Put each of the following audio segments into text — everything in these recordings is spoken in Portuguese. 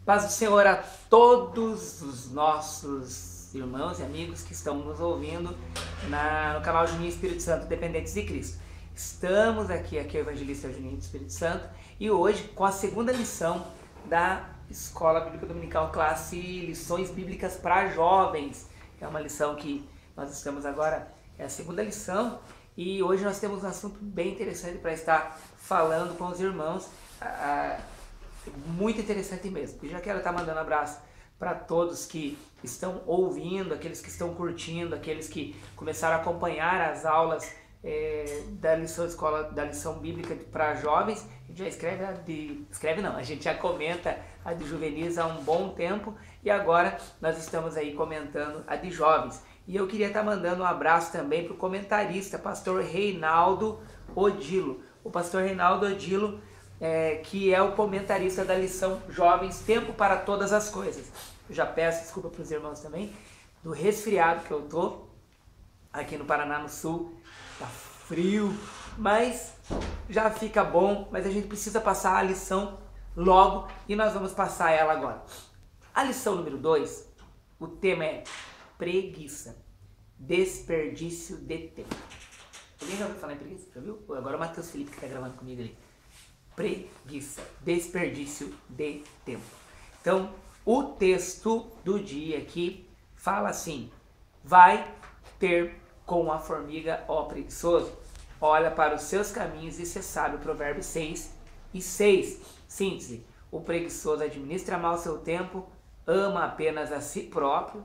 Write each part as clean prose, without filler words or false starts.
Paz do Senhor a todos os nossos irmãos e amigos que estão nos ouvindo no canal Juninho Espírito Santo Dependentes de Cristo. Estamos aqui é o Evangelista Juninho do Espírito Santo e hoje com a segunda lição da Escola Bíblica Dominical Classe Lições Bíblicas para Jovens. É uma lição que nós estamos agora, é a segunda lição, e hoje nós temos um assunto bem interessante para estar falando com os irmãos. Muito interessante mesmo. E já quero estar mandando um abraço para todos que estão ouvindo, aqueles que estão curtindo, aqueles que começaram a acompanhar as aulas da lição bíblica para jovens. A gente já a gente já comenta a de juvenis há um bom tempo e agora nós estamos aí comentando a de jovens. E eu queria estar mandando um abraço também para o comentarista, pastor Reinaldo Odilo. O pastor Reinaldo Odilo, que é o comentarista da lição Jovens, Tempo para Todas as Coisas. Eu já peço desculpa para os irmãos também, do resfriado que eu tô aqui no Paraná, no Sul. Tá frio, mas já fica bom, mas a gente precisa passar a lição logo e nós vamos passar ela agora. A lição número 2, o tema é preguiça, desperdício de tempo. Alguém já ouviu falar em preguiça? Já viu? Agora o Matheus Felipe que está gravando comigo ali. Preguiça, desperdício de tempo. Então, o texto do dia aqui fala assim: vai ter com a formiga, ó preguiçoso, olha para os seus caminhos e se sabe. Provérbios 6:6. Síntese: o preguiçoso administra mal seu tempo, ama apenas a si próprio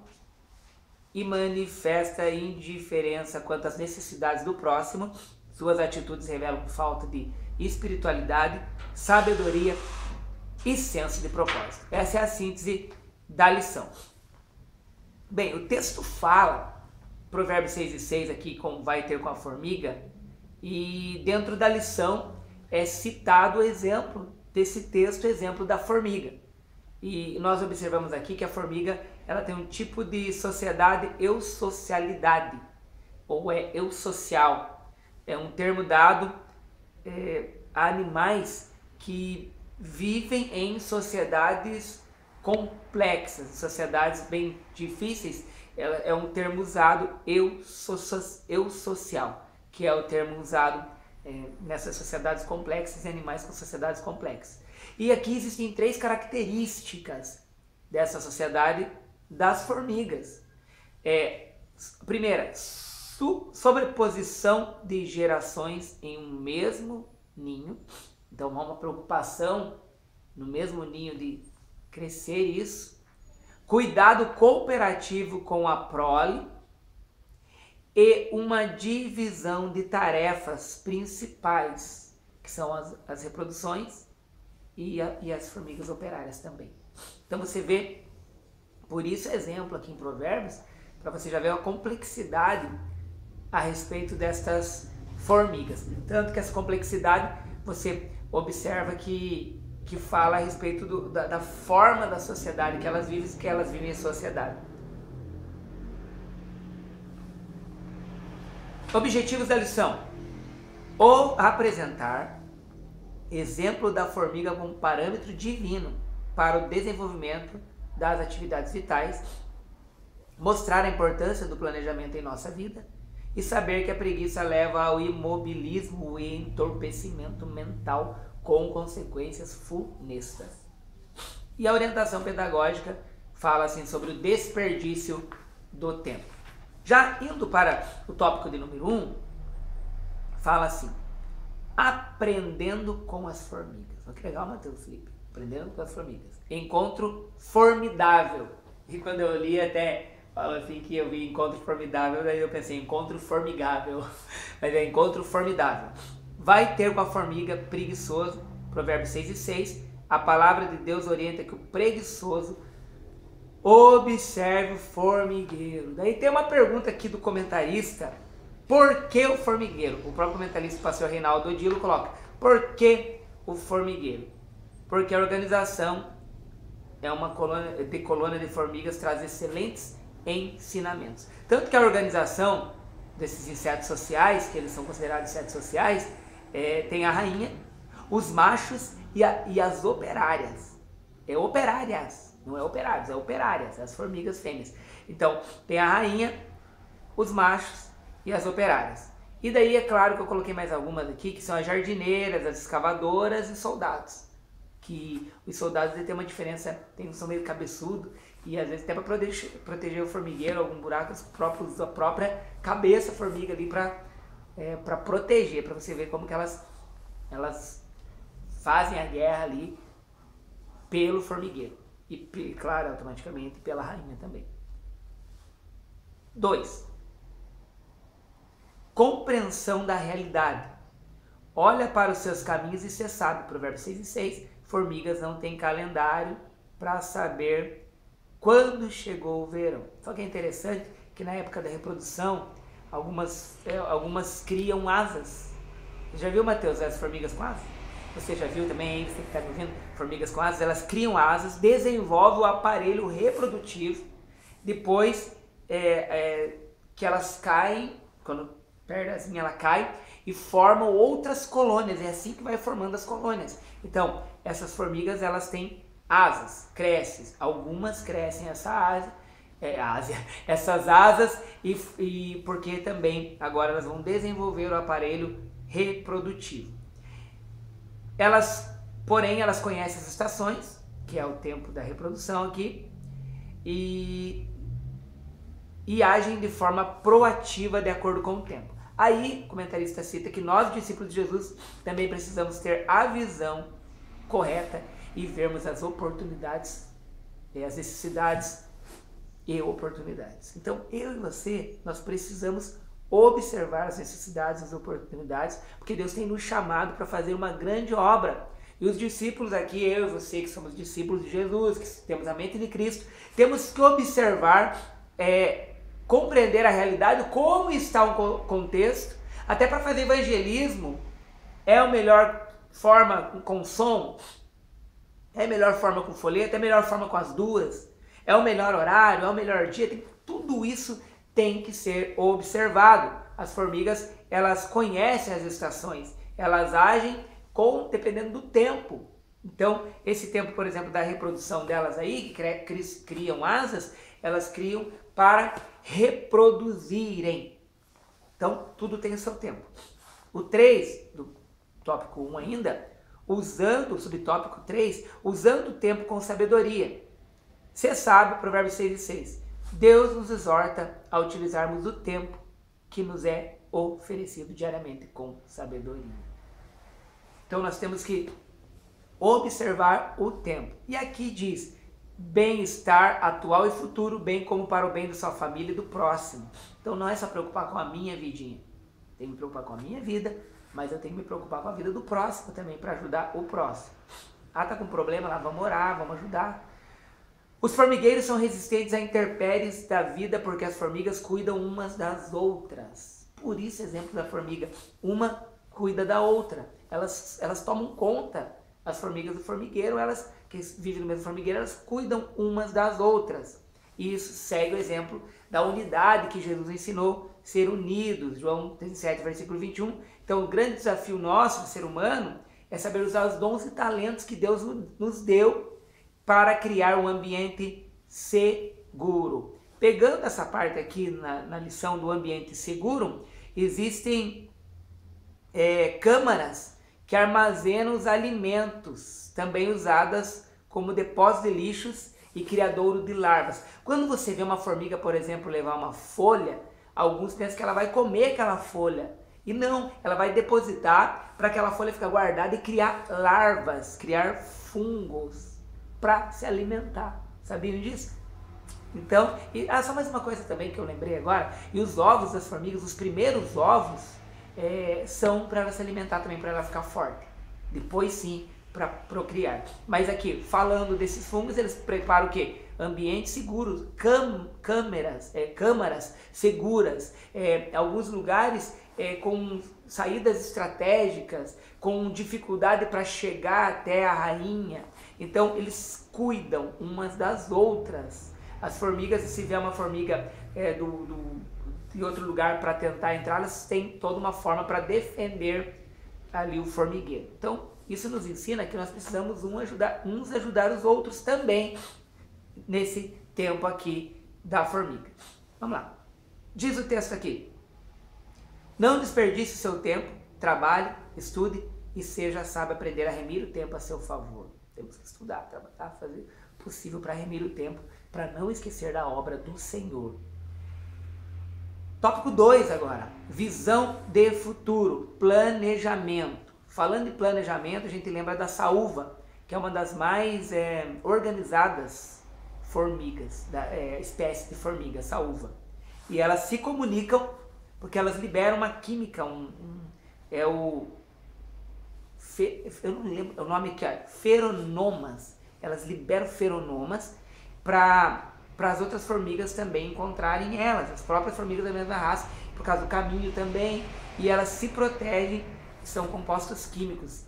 e manifesta indiferença quanto às necessidades do próximo. Suas atitudes revelam falta de espiritualidade, sabedoria e senso de propósito. Essa é a síntese da lição. Bem, o texto fala, Provérbios 6:6 aqui, como vai ter com a formiga, e dentro da lição é citado o exemplo desse texto, o exemplo da formiga. E nós observamos aqui que a formiga, ela tem um tipo de sociedade eusocialidade, ou é eusocial. É um termo dado a animais que vivem em sociedades complexas, sociedades bem difíceis. É um termo usado, eusocial, que é o termo usado nessas sociedades complexas e animais com sociedades complexas. E aqui existem 3 características dessa sociedade das formigas. Primeira, sobreposição de gerações em um mesmo ninho. Então há uma preocupação no mesmo ninho de crescer isso. Cuidado cooperativo com a prole e uma divisão de tarefas principais, que são as reproduções e as formigas operárias também. Então você vê, por isso exemplo aqui em Provérbios, para você já ver a complexidade a respeito destas formigas. Tanto que essa complexidade você observa que fala a respeito da forma da sociedade que elas vivem em sociedade. Objetivos da lição: ou apresentar exemplo da formiga como parâmetro divino para o desenvolvimento das atividades vitais, mostrar a importância do planejamento em nossa vida e saber que a preguiça leva ao imobilismo e entorpecimento mental com consequências funestas. E a orientação pedagógica fala assim sobre o desperdício do tempo. Já indo para o tópico de número 1, fala assim: aprendendo com as formigas. Olha que legal, Matheus Felipe. Aprendendo com as formigas. Encontro formidável. E quando eu li até fala assim que eu vi encontro formidável, daí eu pensei encontro formigável. Mas é encontro formidável. Vai ter com a formiga preguiçoso. Provérbios 6:6. A palavra de Deus orienta que o preguiçoso observe o formigueiro. Daí tem uma pergunta aqui do comentarista: por que o formigueiro? O próprio comentarista, o pastor Reinaldo Odilo, coloca: por que o formigueiro? Porque a organização é uma colônia de formigas, traz excelentes ensinamentos. Tanto que a organização desses insetos sociais, que eles são considerados insetos sociais, tem a rainha, os machos e as operárias. é operárias, não é operários, é operárias, as formigas fêmeas. Então, tem a rainha, os machos e as operárias. E daí, é claro que eu coloquei mais algumas aqui, que são as jardineiras, as escavadoras e soldados. Que os soldados têm uma diferença, são meio cabeçudo, e às vezes até para proteger o formigueiro, algum buraco, a própria cabeça formiga ali para proteger, para você ver como que elas fazem a guerra ali pelo formigueiro. E, claro, automaticamente pela rainha também. 2. Compreensão da realidade. Olha para os seus caminhos e você sabe, Provérbios 6 e 6, formigas não têm calendário para saber quando chegou o verão. Só que é interessante que na época da reprodução, algumas criam asas. Você já viu, Mateus, as formigas com asas? Você já viu também, você que está me ouvindo, formigas com asas? Elas criam asas, desenvolvem o aparelho reprodutivo, depois que elas caem, quando perde assim, ela cai e formam outras colônias, é assim que vai formando as colônias. Então, essas formigas, elas têm asas, crescem, algumas crescem essas asas e porque também agora elas vão desenvolver o aparelho reprodutivo. Porém, elas conhecem as estações, que é o tempo da reprodução aqui, e agem de forma proativa de acordo com o tempo. Aí, o comentarista cita que nós, discípulos de Jesus, também precisamos ter a visão correta e vermos as oportunidades, as necessidades e oportunidades. Então, eu e você, nós precisamos observar as necessidades e as oportunidades, porque Deus tem nos chamado para fazer uma grande obra. E os discípulos aqui, eu e você, que somos discípulos de Jesus, que temos a mente de Cristo, temos que observar, compreender a realidade, como está o contexto, até para fazer evangelismo. É a melhor forma com som? É a melhor forma com folheto? É a melhor forma com as duas? É o melhor horário? É o melhor dia? Tudo isso tem que ser observado. As formigas, elas conhecem as estações, elas agem dependendo do tempo. Então, esse tempo, por exemplo, da reprodução delas aí, que criam asas, elas criam para reproduzirem. Então, tudo tem o seu tempo. O 3, do tópico 1 ainda, o subtópico 3, usando o tempo com sabedoria. Você sabe, Provérbios 6 e 6, Deus nos exorta a utilizarmos o tempo que nos é oferecido diariamente com sabedoria. Então, nós temos que observar o tempo. E aqui diz, bem-estar atual e futuro, bem como para o bem da sua família e do próximo. Então não é só preocupar com a minha vidinha. Tenho que me preocupar com a minha vida, mas eu tenho que me preocupar com a vida do próximo também, para ajudar o próximo. Tá com problema lá, vamos orar, vamos ajudar. Os formigueiros são resistentes a intempéries da vida, porque as formigas cuidam umas das outras. Por isso, exemplo da formiga, uma cuida da outra. Elas tomam conta, as formigas do formigueiro, elas que vivem no mesmo formigueiro, elas cuidam umas das outras. E isso segue o exemplo da unidade que Jesus ensinou, ser unidos, João 17, versículo 21. Então, o grande desafio nosso, do ser humano, é saber usar os dons e talentos que Deus nos deu para criar um ambiente seguro. Pegando essa parte aqui na lição do ambiente seguro, existem câmaras que armazenam os alimentos, também usadas como depósito de lixos e criadouro de larvas. Quando você vê uma formiga, por exemplo, levar uma folha, alguns pensam que ela vai comer aquela folha. E não, ela vai depositar para aquela folha ficar guardada e criar larvas, criar fungos para se alimentar. Sabiam disso? Então, só mais uma coisa também que eu lembrei agora, e os ovos das formigas, os primeiros ovos, são para ela se alimentar também, para ela ficar forte. Depois sim, para procriar. Mas aqui, falando desses fungos, eles preparam o quê? Ambientes seguros, câmaras seguras, alguns lugares com saídas estratégicas, com dificuldade para chegar até a rainha. Então, eles cuidam umas das outras. As formigas, se vier uma formiga de outro lugar para tentar entrar, elas têm toda uma forma para defender ali o formigueiro. Então, isso nos ensina que nós precisamos uns ajudar os outros também nesse tempo aqui da formiga. Vamos lá. Diz o texto aqui: não desperdice seu tempo, trabalhe, estude e seja sábio aprender a remir o tempo a seu favor. Temos que estudar, trabalhar, fazer o possível para remir o tempo, para não esquecer da obra do Senhor. Tópico 2 agora, visão de futuro, planejamento. Falando em planejamento, a gente lembra da saúva, que é uma das mais organizadas formigas, espécie de formiga, saúva. E elas se comunicam porque elas liberam uma química, eu não lembro o nome, que é feromonas. Elas liberam feromonas para as outras formigas também encontrarem elas, as próprias formigas da mesma raça, por causa do caminho também, e elas se protegem, são compostos químicos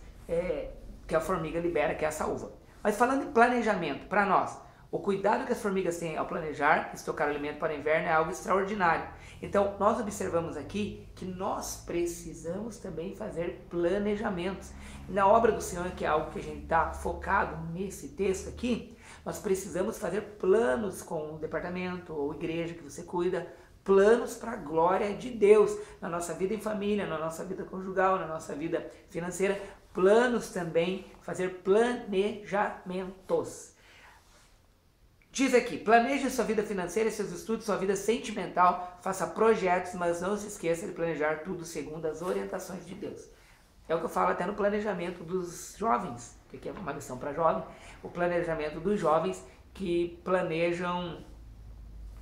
que a formiga libera, que é a saúva. Mas falando em planejamento, para nós, o cuidado que as formigas têm ao planejar, estocar alimento para o inverno é algo extraordinário. Então, nós observamos aqui que nós precisamos também fazer planejamentos. Na obra do Senhor, que é algo que a gente está focado nesse texto aqui, nós precisamos fazer planos com o departamento ou igreja que você cuida, planos para a glória de Deus, na nossa vida em família, na nossa vida conjugal, na nossa vida financeira, planos também, fazer planejamentos. Diz aqui, planeje sua vida financeira, seus estudos, sua vida sentimental, faça projetos, mas não se esqueça de planejar tudo segundo as orientações de Deus. É o que eu falo até no planejamento dos jovens, que aqui é uma lição para jovem, o planejamento dos jovens que planejam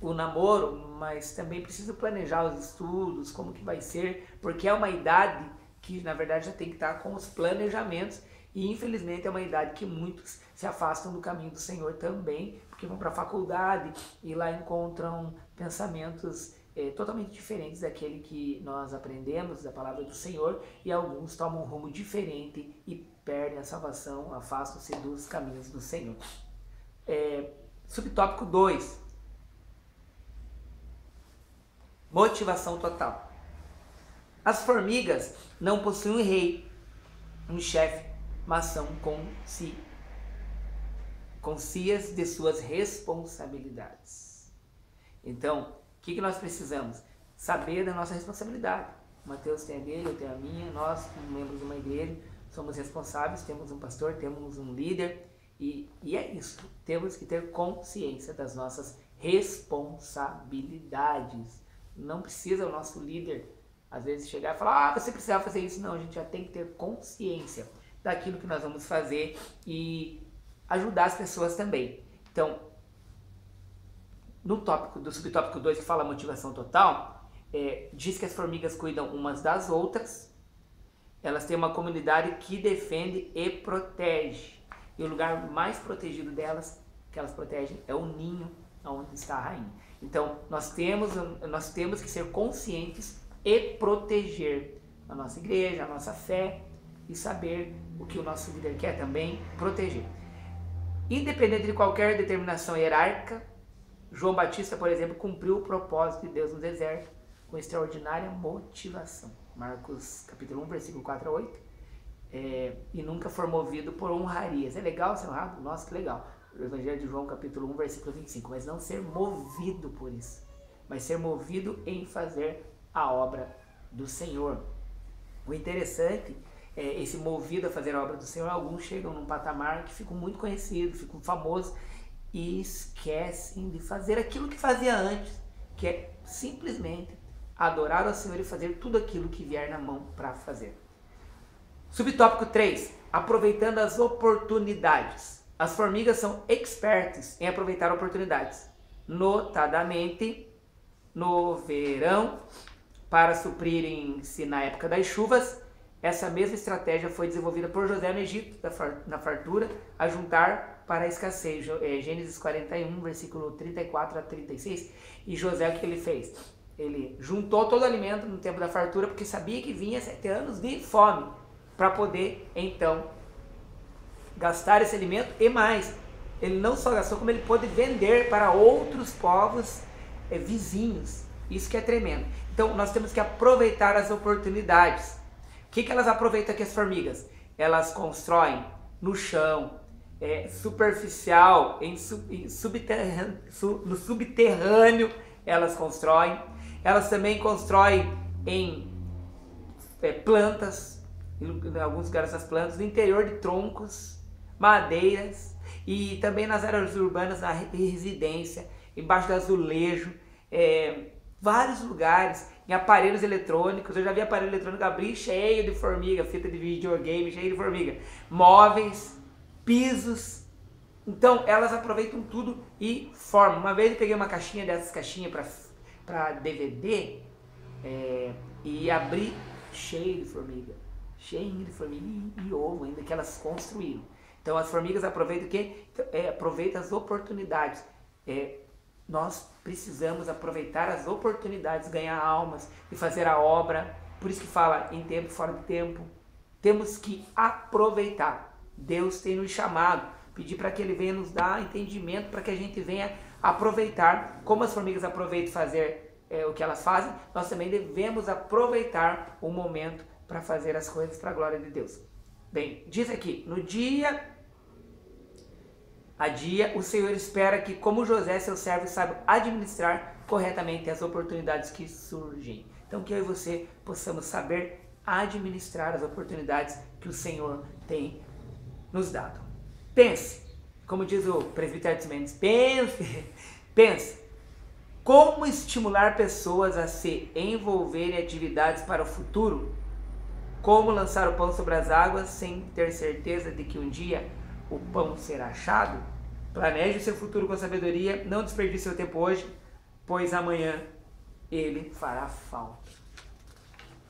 o namoro, mas também precisa planejar os estudos, como que vai ser, porque é uma idade que na verdade já tem que estar com os planejamentos e infelizmente é uma idade que muitos se afastam do caminho do Senhor também, porque vão para a faculdade e lá encontram pensamentos totalmente diferentes daquele que nós aprendemos da palavra do Senhor, e alguns tomam um rumo diferente e perdem a salvação, afastam-se dos caminhos do Senhor. Subtópico 2. Motivação total. As formigas não possuem um rei, um chefe, mas são conscientes de suas responsabilidades. Então, o que nós precisamos? Saber da nossa responsabilidade. Mateus tem a dele, eu tenho a minha, nós, como membros de uma igreja, somos responsáveis, temos um pastor, temos um líder, e é isso. Temos que ter consciência das nossas responsabilidades. Não precisa o nosso líder, às vezes, chegar e falar, você precisava fazer isso. Não, a gente já tem que ter consciência daquilo que nós vamos fazer e ajudar as pessoas também. Então, no tópico do subtópico 2, que fala motivação total, diz que as formigas cuidam umas das outras, elas têm uma comunidade que defende e protege. E o lugar mais protegido delas, que elas protegem, é o ninho onde está a rainha. Então, nós temos que ser conscientes e proteger a nossa igreja, a nossa fé, e saber o que o nosso líder quer também, proteger. Independente de qualquer determinação hierárquica, João Batista, por exemplo, cumpriu o propósito de Deus no deserto com extraordinária motivação. Marcos capítulo 1, versículo 4 a 8. E nunca foi movido por honrarias. É legal ser honrado? Nossa, que legal. O Evangelho de João capítulo 1, versículo 25. Mas não ser movido por isso, mas ser movido em fazer a obra do Senhor. O interessante é esse movido a fazer a obra do Senhor. Alguns chegam num patamar que ficam muito conhecidos, ficam famosos e esquecem de fazer aquilo que fazia antes, que é simplesmente adorar ao Senhor e fazer tudo aquilo que vier na mão para fazer. Subtópico 3. Aproveitando as oportunidades. As formigas são expertas em aproveitar oportunidades, notadamente no verão, para suprirem-se na época das chuvas. Essa mesma estratégia foi desenvolvida por José no Egito, na fartura, a juntar para a escassez. Gênesis 41, versículo 34 a 36. E José, o que ele fez? Ele juntou todo o alimento no tempo da fartura, porque sabia que vinha 7 anos de fome, para poder, então, gastar esse alimento e mais. Ele não só gastou, como ele pôde vender para outros povos vizinhos. Isso que é tremendo. Então, nós temos que aproveitar as oportunidades. O que elas aproveitam aqui, as formigas? elas constroem no chão, superficial, no subterrâneo elas constroem. Elas também constroem em plantas, em alguns lugares essas plantas, no interior de troncos, madeiras e também nas áreas urbanas, na residência, embaixo do azulejo, vários lugares, em aparelhos eletrônicos. Eu já vi aparelho eletrônico abrir cheio de formiga, fita de videogame cheio de formiga, móveis, pisos. Então elas aproveitam tudo e formam. Uma vez eu peguei uma caixinha dessas caixinhas para DVD e abri cheio de formiga e ovo ainda que elas construíram. Então as formigas aproveitam o quê? Aproveitam as oportunidades. Nós precisamos aproveitar as oportunidades, ganhar almas e fazer a obra. Por isso que fala em tempo e fora de tempo. Temos que aproveitar. Deus tem nos chamado, pedir para que Ele venha nos dar entendimento, para que a gente venha aproveitar. Como as formigas aproveitam fazer o que elas fazem, nós também devemos aproveitar o momento para fazer as coisas para a glória de Deus. Bem, diz aqui, no dia a dia, o Senhor espera que, como José, seu servo, saiba administrar corretamente as oportunidades que surgem. Então, que eu e você possamos saber administrar as oportunidades que o Senhor tem nos dado. Pense, como diz o presbítero Mendes, pense, como estimular pessoas a se envolverem em atividades para o futuro? Como lançar o pão sobre as águas sem ter certeza de que um dia o pão será achado? Planeje o seu futuro com sabedoria, não desperdice seu tempo hoje, pois amanhã ele fará falta.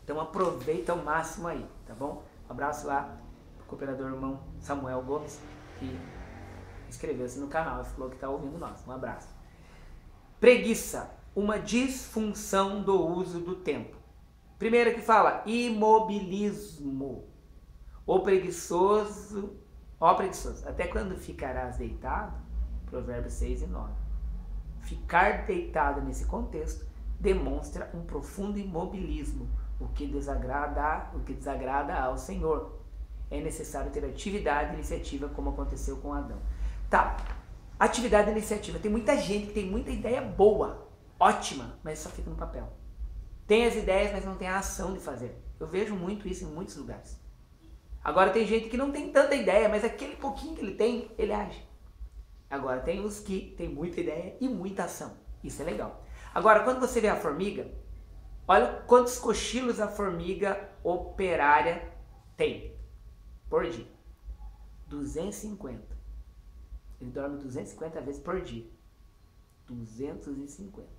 Então aproveita ao máximo aí, tá bom? Um abraço lá pro cooperador irmão Samuel Gomes, que inscreveu-se no canal e falou que está ouvindo nós. Um abraço. Preguiça, uma disfunção do uso do tempo. Primeiro que fala, imobilismo. Ó preguiçoso, até quando ficarás deitado? Provérbios 6 e 9. Ficar deitado nesse contexto demonstra um profundo imobilismo, o que desagrada ao Senhor. É necessário ter atividade e iniciativa, como aconteceu com Adão. Tá, atividade e iniciativa. Tem muita gente que tem muita ideia boa, ótima, mas só fica no papel. Tem as ideias, mas não tem a ação de fazer. Eu vejo muito isso em muitos lugares. Agora tem gente que não tem tanta ideia, mas aquele pouquinho que ele tem, ele age. Agora tem os que tem muita ideia e muita ação. Isso é legal. Agora, quando você vê a formiga, olha quantos cochilos a formiga operária tem por dia. 250. Ele dorme 250 vezes por dia. 250.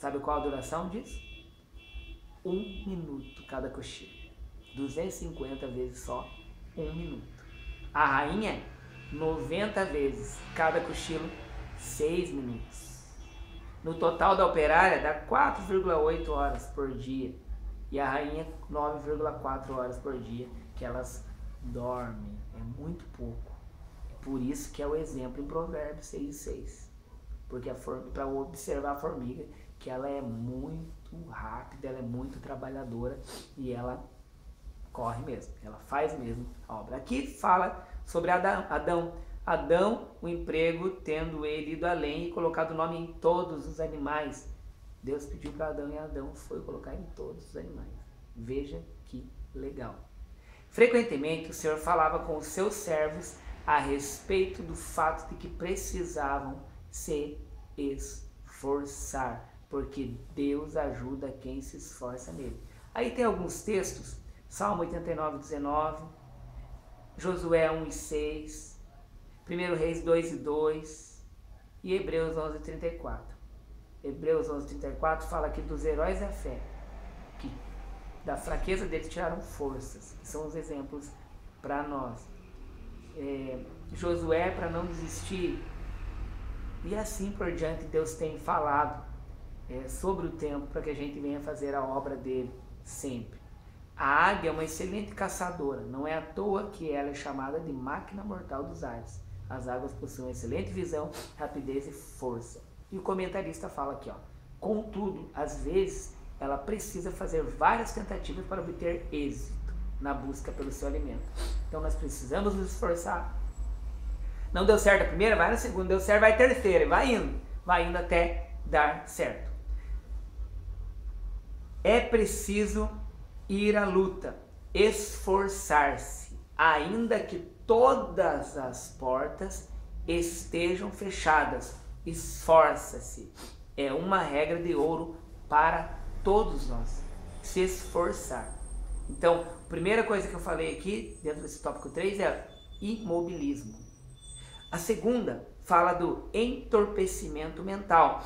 Sabe qual a duração disso? 1 minuto cada cochilo. 250 vezes só 1 minuto. A rainha, 90 vezes cada cochilo, 6 minutos. No total da operária dá 4,8 horas por dia. E a rainha 9,4 horas por dia que elas dormem. É muito pouco. É por isso que é o exemplo em Provérbios 6,6. Porque para observar a formiga, que ela é muito rápida, ela é muito trabalhadora e ela corre mesmo, ela faz mesmo a obra. Aqui fala sobre Adão, o emprego, tendo ele ido além e colocado o nome em todos os animais. Deus pediu para Adão e Adão foi colocar em todos os animais. Veja que legal. Frequentemente o Senhor falava com os seus servos a respeito do fato de que precisavam se esforçar, porque Deus ajuda quem se esforça nele. Aí tem alguns textos, Salmo 89, 19, Josué 1 e 6, 1 Reis 2 e 2 e Hebreus 11 e 34. Hebreus 11 e 34 fala aqui dos heróis da fé, que da fraqueza deles tiraram forças, que são os exemplos para nós. Josué, para não desistir, e assim por diante. Deus tem falado sobre o tempo para que a gente venha fazer a obra dele sempre. A águia é uma excelente caçadora, não é à toa que ela é chamada de máquina mortal dos ares. As águias possuem excelente visão, rapidez e força. E o comentarista fala aqui, contudo, às vezes ela precisa fazer várias tentativas para obter êxito. na busca pelo seu alimento. Então nós precisamos nos esforçar. Não deu certo a primeira, vai na segunda, deu certo, vai a terceira, vai indo até dar certo. É preciso ir à luta, esforçar-se, ainda que todas as portas estejam fechadas. Esforça-se. É uma regra de ouro para todos nós. Se esforçar. Então, a primeira coisa que eu falei aqui, dentro desse tópico 3, é imobilismo. A segunda fala do entorpecimento mental.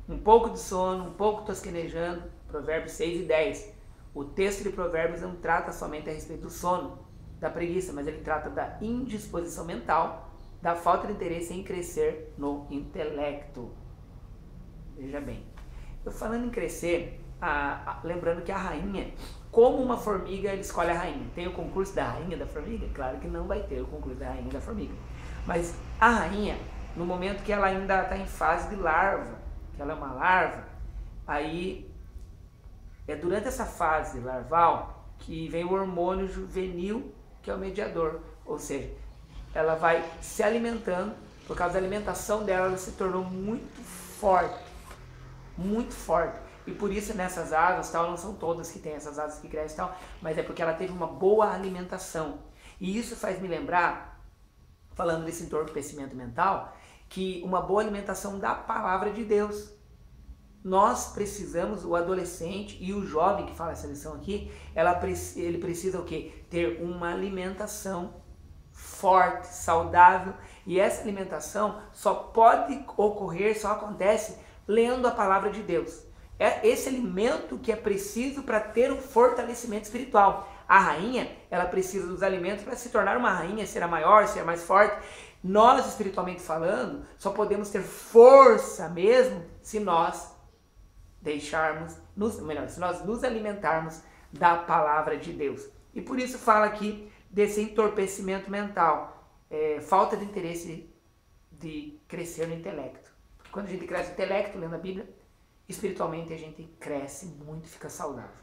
Um pouco de sono, um pouco tosquenejando, Provérbios 6 e 10. O texto de Provérbios não trata somente a respeito do sono, da preguiça, mas ele trata da indisposição mental, da falta de interesse em crescer no intelecto. Veja bem, eu falando em crescer, lembrando que a rainha, como uma formiga, ele escolhe a rainha. Tem o concurso da rainha da formiga? Claro que não vai ter o concurso da rainha da formiga. Mas a rainha, no momento que ela ainda está em fase de larva, que ela é uma larva, aí é durante essa fase larval que vem o hormônio juvenil, que é o mediador. Ou seja, ela vai se alimentando, por causa da alimentação dela, ela se tornou muito forte. Muito forte. E por isso nessas asas, tal, não são todas que têm essas asas que crescem, tal, mas é porque ela teve uma boa alimentação. E isso faz me lembrar, falando desse entorpecimento mental, que uma boa alimentação da palavra de Deus. Nós precisamos, o adolescente e o jovem que fala essa lição aqui, ele precisa o quê? Ter uma alimentação forte, saudável, e essa alimentação só pode ocorrer, só acontece lendo a palavra de Deus. É esse alimento que é preciso para ter um fortalecimento espiritual. A rainha, ela precisa dos alimentos para se tornar uma rainha, ser a maior, ser a mais forte. Nós, espiritualmente falando, só podemos ter força mesmo se nós se nós nos alimentarmos da palavra de Deus. E por isso fala aqui desse entorpecimento mental, falta de interesse de crescer no intelecto. Porque quando a gente cresce no intelecto, lendo a Bíblia, espiritualmente a gente cresce muito, fica saudável.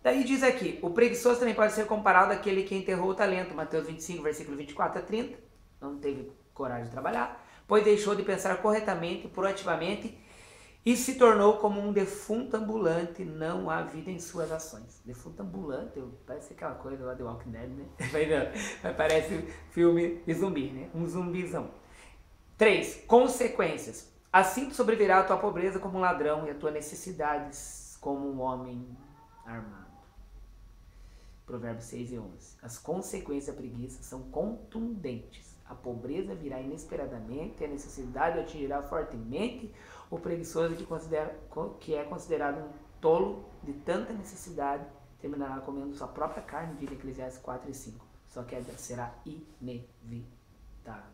Daí diz aqui, o preguiçoso também pode ser comparado àquele que enterrou o talento, Mateus 25, versículo 24 a 30, não teve coragem de trabalhar, pois deixou de pensar corretamente, proativamente, e se tornou como um defunto ambulante, não há vida em suas ações. Defunto ambulante, parece aquela coisa lá do Walking Dead, né? Mas parece filme de zumbi, né? Um zumbizão. 3. Consequências. Assim te sobrevirá a tua pobreza como um ladrão e as tuas necessidades como um homem armado. Provérbios 6 e 11. As consequências da preguiça são contundentes. A pobreza virá inesperadamente, a necessidade o atingirá fortemente. O preguiçoso que é considerado um tolo de tanta necessidade terminará comendo sua própria carne, diz Eclesiastes 4 e 5. Sua queda será inevitável.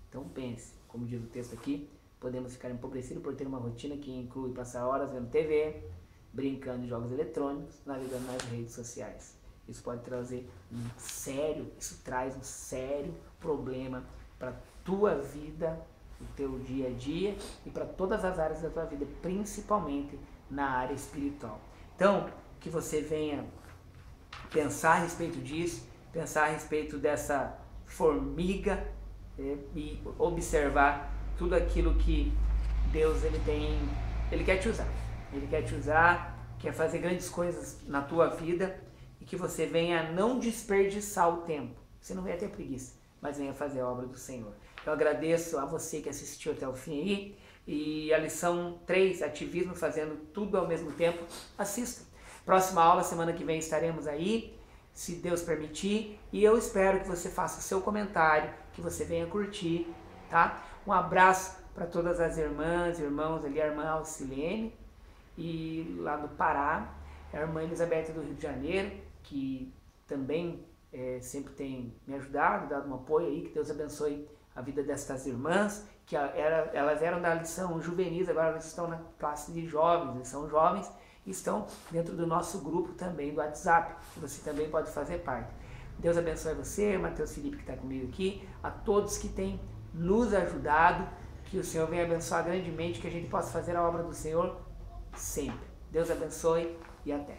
Então pense, como diz o texto aqui, podemos ficar empobrecidos por ter uma rotina que inclui passar horas vendo TV, brincando de jogos eletrônicos, navegando nas redes sociais. Isso pode trazer isso traz um sério problema para a tua vida, o teu dia a dia e para todas as áreas da tua vida, principalmente na área espiritual. Então, que você venha pensar a respeito disso, pensar a respeito dessa formiga e observar tudo aquilo que Deus ele quer te usar. Ele quer te usar, quer fazer grandes coisas na tua vida e que você venha não desperdiçar o tempo. Você não venha ter preguiça, mas venha fazer a obra do Senhor. Eu agradeço a você que assistiu até o fim aí. E a lição 3, ativismo fazendo tudo ao mesmo tempo, assista. Próxima aula, semana que vem estaremos aí, se Deus permitir. E eu espero que você faça o seu comentário, que você venha curtir, tá? Um abraço para todas as irmãs e irmãos ali, a irmã Alcilene, e lá do Pará, a irmã Elizabeth do Rio de Janeiro, que também sempre tem me ajudado, dado um apoio aí, que Deus abençoe a vida destas irmãs, que elas eram da lição juvenis, agora elas estão na classe de jovens, eles são jovens e estão dentro do nosso grupo também do WhatsApp, que você também pode fazer parte. Deus abençoe você, Matheus Felipe que está comigo aqui, a todos que têm nos ajudado, que o Senhor venha abençoar grandemente, que a gente possa fazer a obra do Senhor sempre. Deus abençoe e até.